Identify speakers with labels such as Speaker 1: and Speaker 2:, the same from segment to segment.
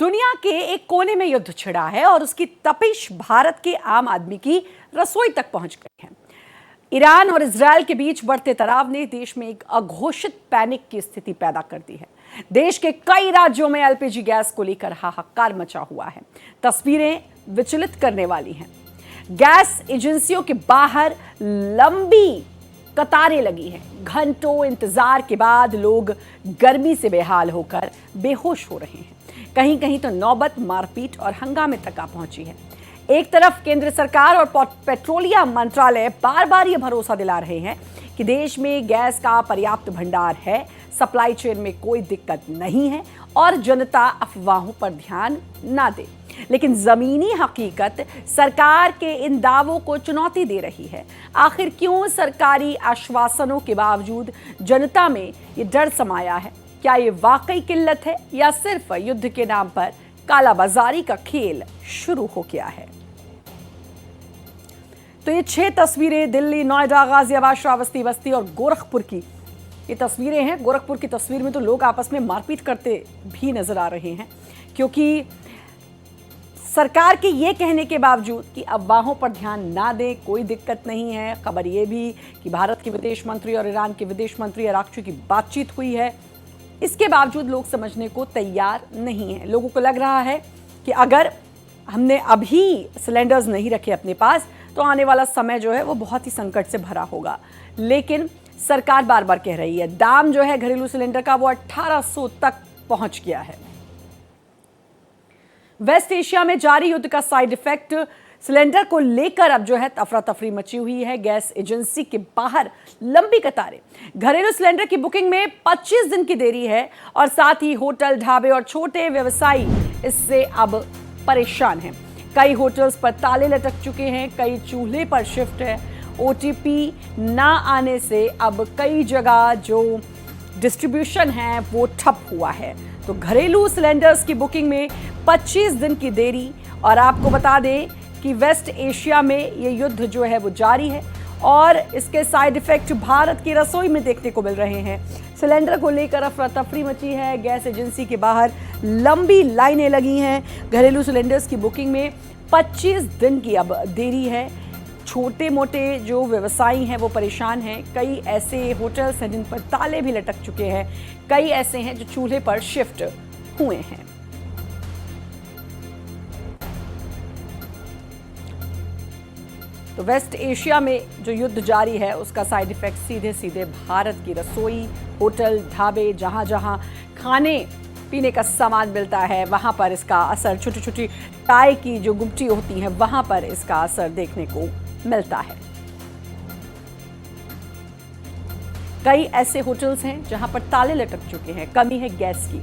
Speaker 1: दुनिया के एक कोने में युद्ध छिड़ा है और उसकी तपिश भारत के आम आदमी की रसोई तक पहुंच गई है। ईरान और इजरायल के बीच बढ़ते तनाव ने देश में एक अघोषित पैनिक की स्थिति पैदा कर दी है। देश के कई राज्यों में एलपीजी गैस को लेकर हाहाकार मचा हुआ है। तस्वीरें विचलित करने वाली हैं। गैस एजेंसियों के बाहर लंबी कतारें लगी हैं। घंटों इंतजार के बाद लोग गर्मी से बेहाल होकर बेहोश हो रहे हैं। कहीं कहीं तो नौबत मारपीट और हंगामे तक आ पहुंची है। एक तरफ केंद्र सरकार और पेट्रोलियम मंत्रालय बार बार ये भरोसा दिला रहे हैं कि देश में गैस का पर्याप्त भंडार है, सप्लाई चेन में कोई दिक्कत नहीं है और जनता अफवाहों पर ध्यान ना दे। लेकिन जमीनी हकीकत सरकार के इन दावों को चुनौती दे रही है। आखिर क्यों सरकारी आश्वासनों के बावजूद जनता में ये डर समाया है? क्या ये वाकई किल्लत है या सिर्फ युद्ध के नाम पर कालाबाजारी का खेल शुरू हो गया है? तो ये 6 तस्वीरें दिल्ली, नोएडा, गाजियाबाद, श्रावस्ती बस्ती और गोरखपुर की ये तस्वीरें हैं। गोरखपुर की तस्वीर में तो लोग आपस में मारपीट करते भी नजर आ रहे हैं, क्योंकि सरकार के ये कहने के बावजूद कि अफवाहों पर ध्यान ना दें, कोई दिक्कत नहीं है। खबर ये भी कि भारत के विदेश मंत्री और ईरान के विदेश मंत्री अराक्ची की बातचीत हुई है। इसके बावजूद लोग समझने को तैयार नहीं है। लोगों को लग रहा है कि अगर हमने अभी सिलेंडर्स नहीं रखे अपने पास तो आने वाला समय जो है वो बहुत ही संकट से भरा होगा। लेकिन सरकार बार बार कह रही है दाम जो है घरेलू सिलेंडर का वो 1800 तक पहुंच गया है। वेस्ट एशिया में जारी युद्ध का साइड इफेक्ट सिलेंडर को लेकर अब जो है अफरा तफरी मची हुई है। गैस एजेंसी के बाहर लंबी कतारें, घरेलू सिलेंडर की बुकिंग में 25 दिन की देरी है और साथ ही होटल, ढाबे और छोटे व्यवसायी इससे अब परेशान हैं। कई होटल्स पर ताले लटक चुके हैं, कई चूल्हे पर शिफ्ट है। ओटीपी ना आने से अब कई जगह जो डिस्ट्रीब्यूशन है वो ठप हुआ है। तो घरेलू सिलेंडर्स की बुकिंग में 25 दिन की देरी। और आपको बता दें कि वेस्ट एशिया में ये युद्ध जो है वो जारी है और इसके साइड इफेक्ट भारत की रसोई में देखने को मिल रहे हैं। सिलेंडर को लेकर अफरा तफरी मची है। गैस एजेंसी के बाहर लंबी लाइनें लगी हैं। घरेलू सिलेंडर्स की बुकिंग में 25 दिन की अब देरी है। छोटे मोटे जो व्यवसायी हैं वो परेशान हैं। कई ऐसे होटल्स हैं जिन पर ताले भी लटक चुके हैं। कई ऐसे हैं जो चूल्हे पर शिफ्ट हुए हैं। तो वेस्ट एशिया में जो युद्ध जारी है उसका साइड इफेक्ट सीधे सीधे भारत की रसोई, होटल, ढाबे, जहां जहां खाने पीने का सामान मिलता है वहां पर इसका असर, छोटी छोटी चाय की जो गुमटी होती है वहां पर इसका असर देखने को मिलता है। कई ऐसे होटल्स हैं जहां पर ताले लटक चुके हैं। कमी है गैस की,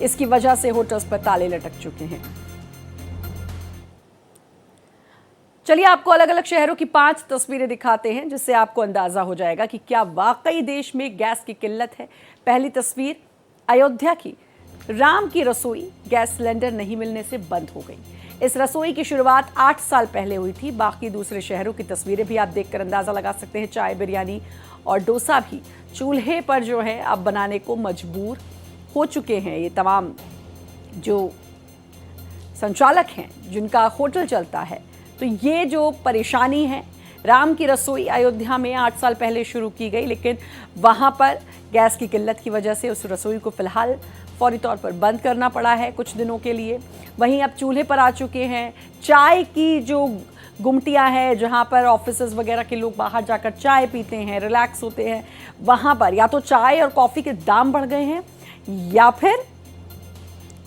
Speaker 1: इसकी वजह से होटल्स पर ताले लटक चुके हैं। चलिए आपको अलग अलग शहरों की 5 तस्वीरें दिखाते हैं जिससे आपको अंदाजा हो जाएगा कि क्या वाकई देश में गैस की किल्लत है। पहली तस्वीर अयोध्या की। राम की रसोई गैस सिलेंडर नहीं मिलने से बंद हो गई। इस रसोई की शुरुआत 8 साल पहले हुई थी। बाकी दूसरे शहरों की तस्वीरें भी आप देखकर अंदाजा लगा सकते हैं। चाय, बिरयानी और डोसा भी चूल्हे पर जो है अब बनाने को मजबूर हो चुके हैं। ये तमाम जो संचालक हैं जिनका होटल चलता है, तो ये जो परेशानी है, राम की रसोई अयोध्या में 8 साल पहले शुरू की गई, लेकिन वहाँ पर गैस की किल्लत की वजह से उस रसोई को फिलहाल फौरी तौर पर बंद करना पड़ा है कुछ दिनों के लिए। वहीं अब चूल्हे पर आ चुके हैं। चाय की जो गुमटियाँ हैं जहाँ पर ऑफिसेज वगैरह के लोग बाहर जाकर चाय पीते हैं, रिलैक्स होते हैं, वहाँ पर या तो चाय और कॉफ़ी के दाम बढ़ गए हैं या फिर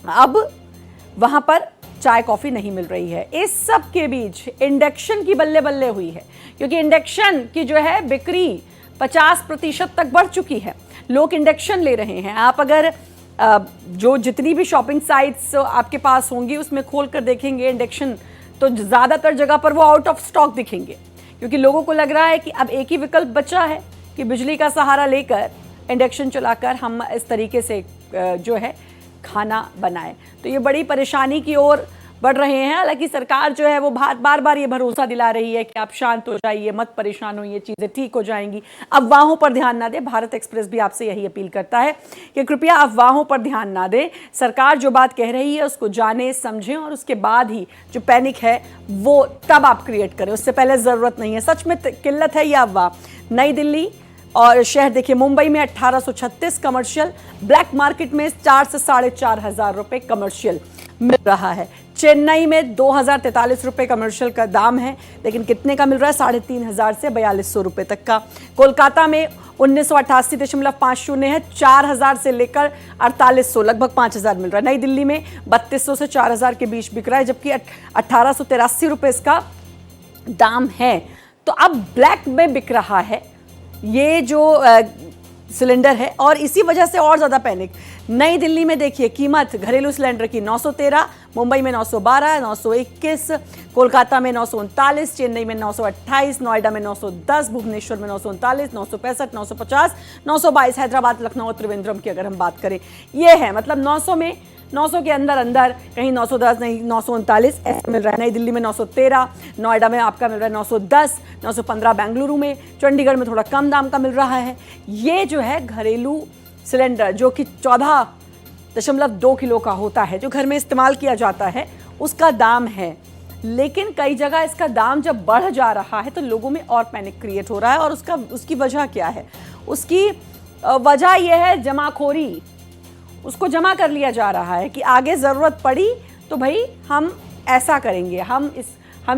Speaker 1: अब वहाँ पर चाय कॉफ़ी नहीं मिल रही है। इस सब के बीच इंडक्शन की बल्ले बल्ले हुई है, क्योंकि इंडक्शन की जो है बिक्री 50% तक बढ़ चुकी है। लोग इंडक्शन ले रहे हैं। आप अगर जो जितनी भी शॉपिंग साइट्स आपके पास होंगी उसमें खोल कर देखेंगे इंडक्शन, तो ज़्यादातर जगह पर वो आउट ऑफ स्टॉक दिखेंगे, क्योंकि लोगों को लग रहा है कि अब एक ही विकल्प बचा है कि बिजली का सहारा लेकर इंडक्शन चलाकर हम इस तरीके से जो है खाना बनाएं। तो ये बड़ी परेशानी की ओर बढ़ रहे हैं। हालांकि सरकार जो है वो बार बार ये भरोसा दिला रही है कि आप शांत हो जाइए, मत परेशान होइए, चीज़ें ठीक हो जाएंगी, अफवाहों पर ध्यान ना दें। भारत एक्सप्रेस भी आपसे यही अपील करता है कि कृपया अफवाहों पर ध्यान ना दें, सरकार जो बात कह रही है उसको जाने समझें और उसके बाद ही जो पैनिक है वो तब आप क्रिएट करें, उससे पहले ज़रूरत नहीं है। सच में किल्लत है या अफवाह? नई दिल्ली और शहर देखिए, मुंबई में 1836 कमर्शियल, ब्लैक मार्केट में 4 से 4,500 हजार रुपए कमर्शियल मिल रहा है। चेन्नई में 2,043 रुपए कमर्शियल का दाम है, लेकिन कितने का मिल रहा है? 3,500 से 4,200 रुपए तक का। कोलकाता में 1988.50 है, 4,000 से लेकर 4,800, लगभग 5,000 मिल रहा है। नई दिल्ली में 3,200 से 4,000 के बीच बिक रहा है, जबकि 1,883 रुपए इसका दाम है। तो अब ब्लैक में बिक रहा है ये जो सिलेंडर है, और इसी वजह से और ज़्यादा पैनिक। नई दिल्ली में देखिए कीमत घरेलू सिलेंडर की 913, मुंबई में 912, 921, कोलकाता में 939, चेन्नई में 928, नोएडा में 910, भुवनेश्वर में 939, 965, 950, 922, हैदराबाद, लखनऊ और त्रिवेंद्रम की अगर हम बात करें, ये है मतलब 900 में 900 के अंदर अंदर, कहीं 910, नहीं 939 ऐसा मिल रहा है। नई दिल्ली में 913, नोएडा में आपका मिल रहा है 910, 915 बेंगलुरु में, चंडीगढ़ में थोड़ा कम दाम का मिल रहा है। ये जो है घरेलू सिलेंडर जो कि 14.2 किलो का होता है, जो घर में इस्तेमाल किया जाता है, उसका दाम है। लेकिन कई जगह इसका दाम जब बढ़ जा रहा है तो लोगों में और पैनिक क्रिएट हो रहा है। और उसकी वजह क्या है? उसकी वजह यह है जमाखोरी। उसको जमा कर लिया जा रहा है कि आगे ज़रूरत पड़ी तो भाई हम ऐसा करेंगे, हम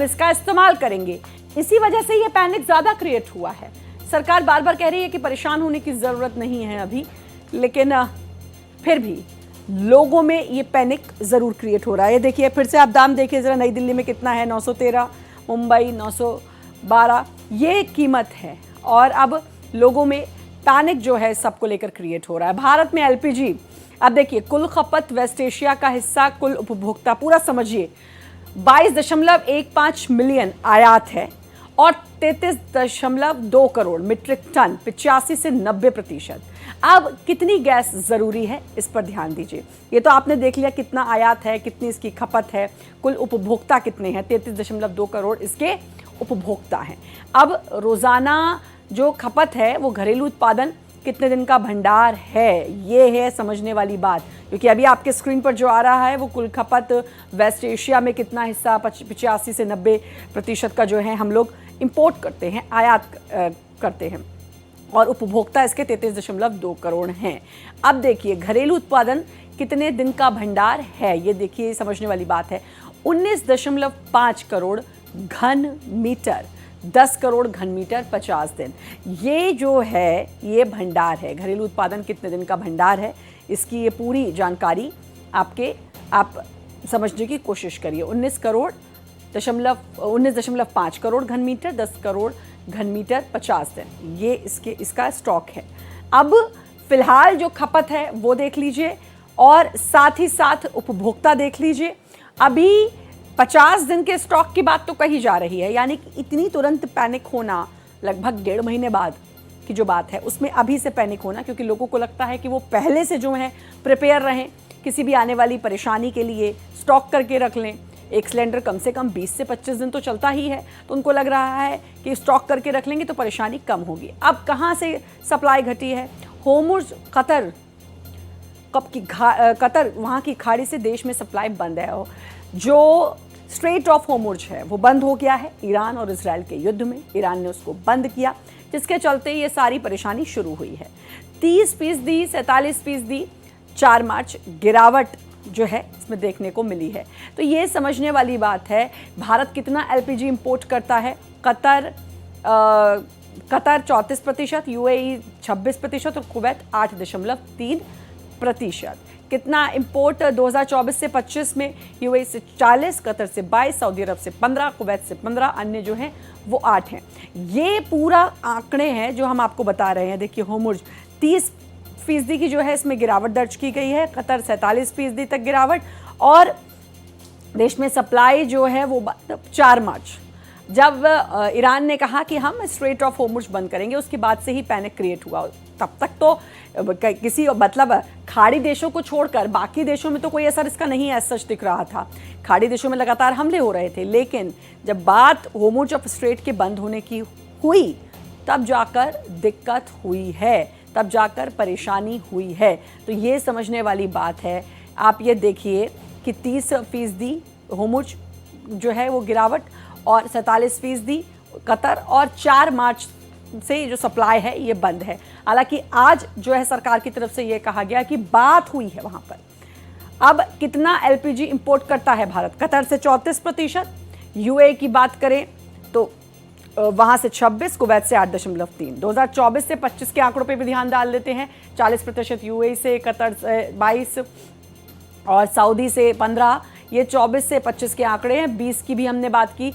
Speaker 1: इसका इस्तेमाल करेंगे। इसी वजह से ये पैनिक ज़्यादा क्रिएट हुआ है। सरकार बार बार कह रही है कि परेशान होने की ज़रूरत नहीं है अभी, लेकिन फिर भी लोगों में ये पैनिक ज़रूर क्रिएट हो रहा है। ये देखिए, फिर से आप दाम देखिए ज़रा, नई दिल्ली में कितना है? 913, मुंबई 912, ये कीमत है। और अब लोगों में पैनिक जो है सबको लेकर क्रिएट हो रहा है। भारत में एलपीजी, अब देखिए, कुल खपत वेस्ट एशिया का हिस्सा, कुल उपभोक्ता, पूरा समझिए 22.15 मिलियन आयात है और 33.2 करोड़ मीट्रिक टन, 85 से 90%। अब कितनी गैस ज़रूरी है, इस पर ध्यान दीजिए। ये तो आपने देख लिया कितना आयात है, कितनी इसकी खपत है, कुल उपभोक्ता कितने हैं? 33.2 करोड़ इसके उपभोक्ता हैं। अब रोज़ाना जो खपत है वो घरेलू उत्पादन कितने दिन का भंडार है, ये है समझने वाली बात। क्योंकि अभी आपके स्क्रीन पर जो आ रहा है वो कुल खपत वेस्ट एशिया में कितना हिस्सा, 85 से 90% का जो है हम लोग इंपोर्ट करते हैं, आयात करते हैं, और उपभोक्ता इसके 33.2 करोड़ हैं। अब देखिए घरेलू उत्पादन कितने दिन का भंडार है, ये देखिए समझने वाली बात है। 19.5 करोड़ घन मीटर, 10 करोड़ घन मीटर 50 दिन, ये जो है ये भंडार है। घरेलू उत्पादन कितने दिन का भंडार है, इसकी ये पूरी जानकारी आप समझने की कोशिश करिए। 19.5 करोड़ घन मीटर, 10 करोड़ घन मीटर 50 दिन, ये इसका स्टॉक है। अब फिलहाल जो खपत है वो देख लीजिए और साथ ही साथ उपभोक्ता देख लीजिए। अभी 50 दिन के स्टॉक की बात तो कही जा रही है, यानी कि इतनी तुरंत पैनिक होना, लगभग 1.5 महीने बाद की जो बात है उसमें अभी से पैनिक होना, क्योंकि लोगों को लगता है कि वो पहले से जो है प्रिपेयर रहें, किसी भी आने वाली परेशानी के लिए स्टॉक करके रख लें। एक सिलेंडर कम से कम 20 से 25 दिन तो चलता ही है, तो उनको लग रहा है कि स्टॉक करके रख लेंगे तो परेशानी कम होगी। अब कहाँ से सप्लाई घटी है? होर्मुज़, कतर वहाँ की खाड़ी से देश में सप्लाई बंद है। जो स्ट्रेट ऑफ होर्मुज़ है वो बंद हो गया है ईरान और इजराइल के युद्ध में। ईरान ने उसको बंद किया, जिसके चलते ये सारी परेशानी शुरू हुई है। 30%, 47%, 4 मार्च गिरावट जो है इसमें देखने को मिली है। तो ये समझने वाली बात है भारत कितना एलपीजी इंपोर्ट करता है। कतर 34%, यूएई 26% और कुवैत 8.3%। कितना इंपोर्ट 2024 से 25 में? यूएई से 40, कतर से 22, सऊदी अरब से 15, कुवैत से 15, अन्य जो हैं वो 8 हैं। ये पूरा आंकड़े हैं जो हम आपको बता रहे हैं। देखिए होर्मुज़ 30% की जो है इसमें गिरावट दर्ज की गई है, कतर 47% तक गिरावट, और देश में सप्लाई जो है वो 4 मार्च जब ईरान ने कहा कि हम स्ट्रेट ऑफ होर्मुज बंद करेंगे, उसके बाद से ही पैनिक क्रिएट हुआ। तब तक तो किसी मतलब खाड़ी देशों को छोड़कर बाकी देशों में तो कोई असर इसका नहीं है सच दिख रहा था। खाड़ी देशों में लगातार हमले हो रहे थे, लेकिन जब बात होर्मुज ऑफ स्ट्रेट के बंद होने की हुई तब जाकर दिक्कत हुई है, तब जाकर परेशानी हुई है। तो ये समझने वाली बात है। आप ये देखिए कि 30% होर्मुज जो है वो गिरावट और 47% कतर, और 4 मार्च से जो सप्लाई है ये बंद है। हालांकि आज जो है सरकार की तरफ से ये कहा गया कि बात हुई है वहां पर। अब कितना एलपीजी इंपोर्ट करता है भारत? कतर से 34%, यूएई की बात करें तो वहां से 26, कुवैत से 8.3। 2024 से 25 के आंकड़ों पे भी ध्यान डाल लेते हैं। 40% यूएई से, कतर से 22 और सऊदी से 15। ये 24 से 25 के आंकड़े हैं। 20 की भी हमने बात की,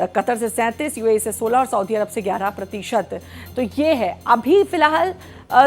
Speaker 1: कतर से 37, यूएई से 16 और सऊदी अरब से 11%। तो ये है अभी फिलहाल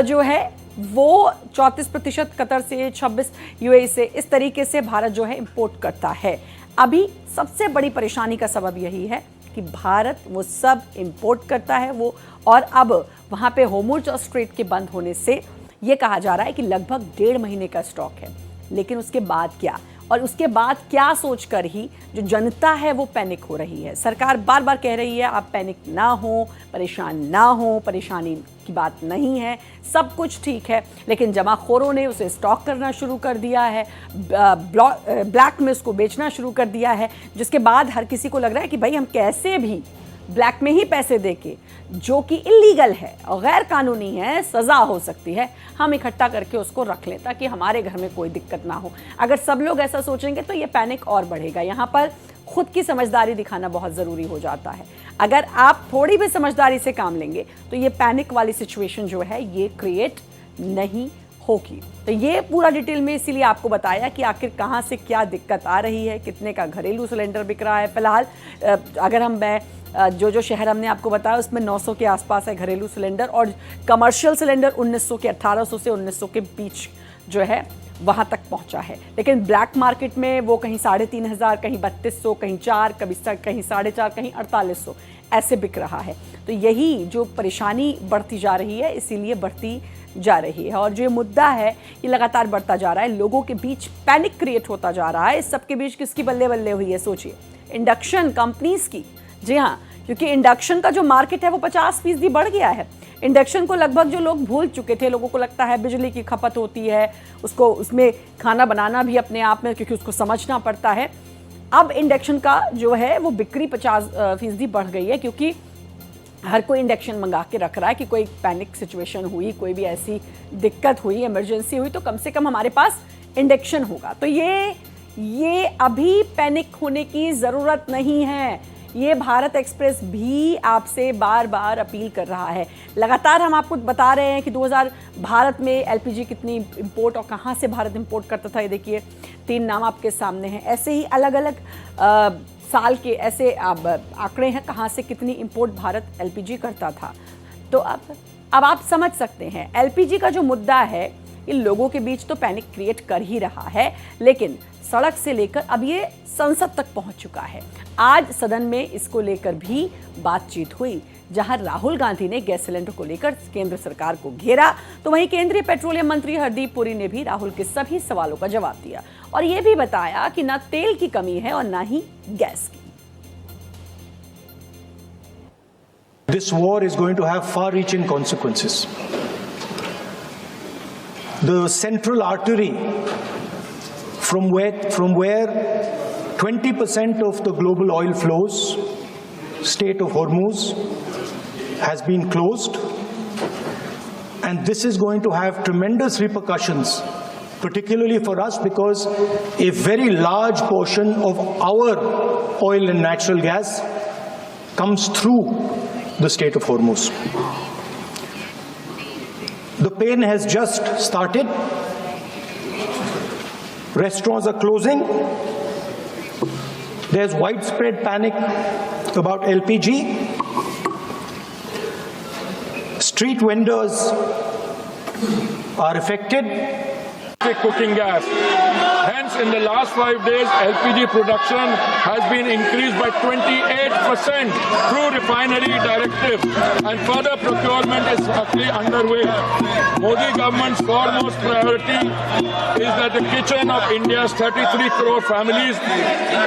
Speaker 1: जो है वो 34%, कतर से 26, यूएई से, इस तरीके से भारत जो है इंपोर्ट करता है। अभी सबसे बड़ी परेशानी का सबब यही है कि भारत वो सब इंपोर्ट करता है वो, और अब वहाँ पे होर्मुज और स्ट्रेट के बंद होने से ये कहा जा रहा है कि लगभग 1.5 महीने का स्टॉक है। लेकिन उसके बाद क्या, और उसके बाद क्या सोचकर ही जो जनता है वो पैनिक हो रही है। सरकार बार बार कह रही है आप पैनिक ना हो, परेशान ना हो, परेशानी की बात नहीं है, सब कुछ ठीक है। लेकिन जमाखोरों ने उसे स्टॉक करना शुरू कर दिया है, ब्लैक में उसको बेचना शुरू कर दिया है, जिसके बाद हर किसी को लग रहा है कि भाई हम कैसे भी ब्लैक में ही पैसे देके, जो कि इलीगल है और गैर कानूनी है, सज़ा हो सकती है, हम इकट्ठा करके उसको रख लें ताकि हमारे घर में कोई दिक्कत ना हो। अगर सब लोग ऐसा सोचेंगे तो ये पैनिक और बढ़ेगा। यहाँ पर खुद की समझदारी दिखाना बहुत ज़रूरी हो जाता है। अगर आप थोड़ी भी समझदारी से काम लेंगे तो ये पैनिक वाली सिचुएशन जो है ये क्रिएट नहीं होगी। तो ये पूरा डिटेल में इसीलिए आपको बताया कि आखिर कहाँ से क्या दिक्कत आ रही है, कितने का घरेलू सिलेंडर बिक रहा है। फिलहाल अगर हम जो शहर हमने आपको बताया उसमें 900 के आसपास है घरेलू सिलेंडर, और कमर्शियल सिलेंडर 1900 के 1800 से 1900 के बीच जो है वहाँ तक पहुँचा है। लेकिन ब्लैक मार्केट में वो कहीं 3500, कहीं 3200, कहीं 4, कहीं 4.5, कहीं 4800 ऐसे बिक रहा है। तो यही जो परेशानी बढ़ती जा रही है, इसीलिए बढ़ती जा रही है। और जो ये मुद्दा है ये लगातार बढ़ता जा रहा है, लोगों के बीच पैनिक क्रिएट होता जा रहा है। इस सबके बीच किसकी बल्ले बल्ले हुई है? सोचिए, इंडक्शन कंपनीज की। जी हाँ, क्योंकि इंडक्शन का जो मार्केट है वो 50% बढ़ गया है। इंडक्शन को लगभग जो लोग भूल चुके थे, लोगों को लगता है बिजली की खपत होती है, उसको उसमें खाना बनाना भी अपने आप में, क्योंकि उसको समझना पड़ता है। अब इंडक्शन का जो है वो बिक्री 50% बढ़ गई है, क्योंकि हर कोई इंडक्शन मंगा के रख रहा है कि कोई पैनिक सिचुएशन हुई, कोई भी ऐसी दिक्कत हुई, इमरजेंसी हुई तो कम से कम हमारे पास इंडक्शन होगा। तो ये अभी पैनिक होने की ज़रूरत नहीं है। ये भारत एक्सप्रेस भी आपसे बार बार अपील कर रहा है। लगातार हम आपको बता रहे हैं कि 2000 भारत में एलपीजी कितनी इंपोर्ट और कहाँ से भारत इंपोर्ट करता था। ये देखिए 3 नाम आपके सामने हैं। ऐसे ही अलग अलग साल के ऐसे आंकड़े हैं कहाँ से कितनी इंपोर्ट भारत एलपीजी करता था। तो अब आप समझ सकते हैं एलपीजी का जो मुद्दा है ये लोगों के बीच तो पैनिक क्रिएट कर ही रहा है, लेकिन सड़क से लेकर अब ये संसद तक पहुंच चुका है। आज सदन में इसको लेकर भी बातचीत हुई, जहां राहुल गांधी ने गैस सिलेंडर को लेकर केंद्र सरकार को घेरा, तो वहीं केंद्रीय पेट्रोलियम मंत्री हरदीप पुरी ने भी राहुल के सभी सवालों का जवाब दिया और ये भी बताया कि न तेल की कमी है और न ही गैस की।
Speaker 2: This war is going to have far-reaching consequences. The central artery from where 20% of the global oil flows, Strait of Hormuz, has been closed, and this is going to have tremendous repercussions, particularly for us, because a very large portion of our oil and natural gas comes through the Strait of Hormuz. The pain has just started. Restaurants are closing. There's widespread panic about LPG. Street vendors are affected.
Speaker 3: Cooking gas. Hence, Hence, in the last 5 days, LPG production has been increased by 28% through refinery directive, and further procurement is actually underway. Modi government's foremost priority is that the kitchen of India's 33 crore families,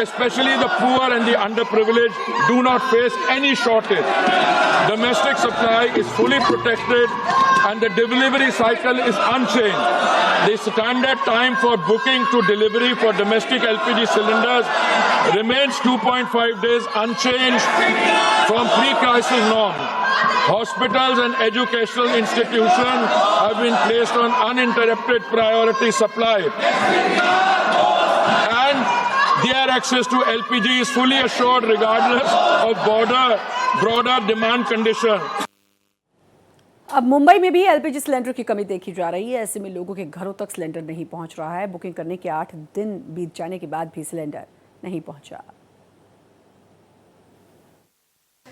Speaker 3: especially the poor and the underprivileged, do not face any shortage. Domestic supply is fully protected and the delivery cycle is unchanged. The standard time for booking to delivery for domestic LPG cylinders remains 2.5 days, unchanged from pre-crisis norm. Hospitals and educational institutions have been placed on uninterrupted priority supply, and their access to LPG is fully assured regardless of broader demand condition.
Speaker 1: अब मुंबई में भी LPG cylinder की कमी देखी जा रही है। ऐसे में लोगों के घरों तक सिलेंडर नहीं पहुंच रहा है। बुकिंग करने के 8 दिन बीत जाने के बाद भी सिलेंडर नहीं पहुंचा।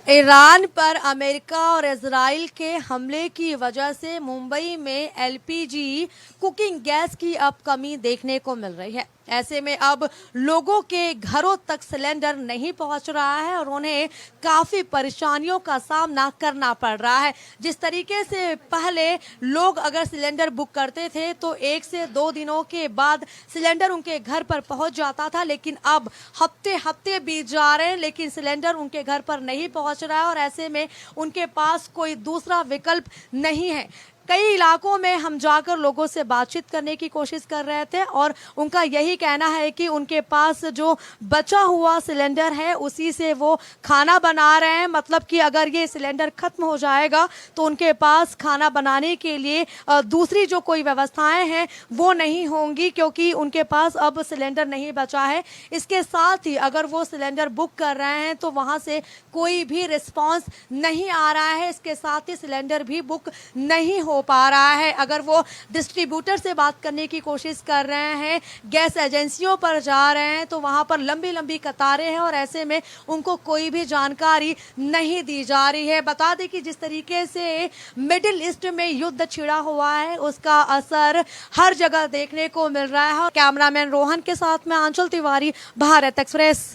Speaker 4: ईरान पर अमेरिका और इजराइल के हमले की वजह से मुंबई में एलपीजी कुकिंग गैस की अब कमी देखने को मिल रही है। ऐसे में अब लोगों के घरों तक सिलेंडर नहीं पहुंच रहा है और उन्हें काफी परेशानियों का सामना करना पड़ रहा है। जिस तरीके से पहले लोग अगर सिलेंडर बुक करते थे तो 1 से 2 दिनों के बाद सिलेंडर उनके घर पर पहुंच जाता था, लेकिन अब हफ्ते बीत जा रहे हैं लेकिन सिलेंडर उनके घर पर नहीं पहुंच रहा है और ऐसे में उनके पास कोई दूसरा विकल्प नहीं है। कई इलाकों में हम जाकर लोगों से बातचीत करने की कोशिश कर रहे थे और उनका यही कहना है कि उनके पास जो बचा हुआ सिलेंडर है उसी से वो खाना बना रहे हैं। मतलब कि अगर ये सिलेंडर खत्म हो जाएगा तो उनके पास खाना बनाने के लिए दूसरी जो कोई व्यवस्थाएं हैं वो नहीं होंगी, क्योंकि उनके पास अब सिलेंडर नहीं बचा है। इसके साथ ही अगर वो सिलेंडर बुक कर रहे हैं तो वहाँ से कोई भी रिस्पॉन्स नहीं आ रहा है। इसके साथ ही सिलेंडर भी बुक नहीं हो पा रहा है। अगर वो डिस्ट्रीब्यूटर से बात करने की कोशिश कर रहे हैं, गैस एजेंसियों पर जा रहे हैं तो वहां पर लंबी कतारें हैं और ऐसे में उनको कोई भी जानकारी नहीं दी जा रही है। बता दें कि जिस तरीके से मिडिल ईस्ट में युद्ध छिड़ा हुआ है उसका असर हर जगह देखने को मिल रहा है। कैमरामैन रोहन के साथ में आंचल तिवारी, भारत एक्सप्रेस।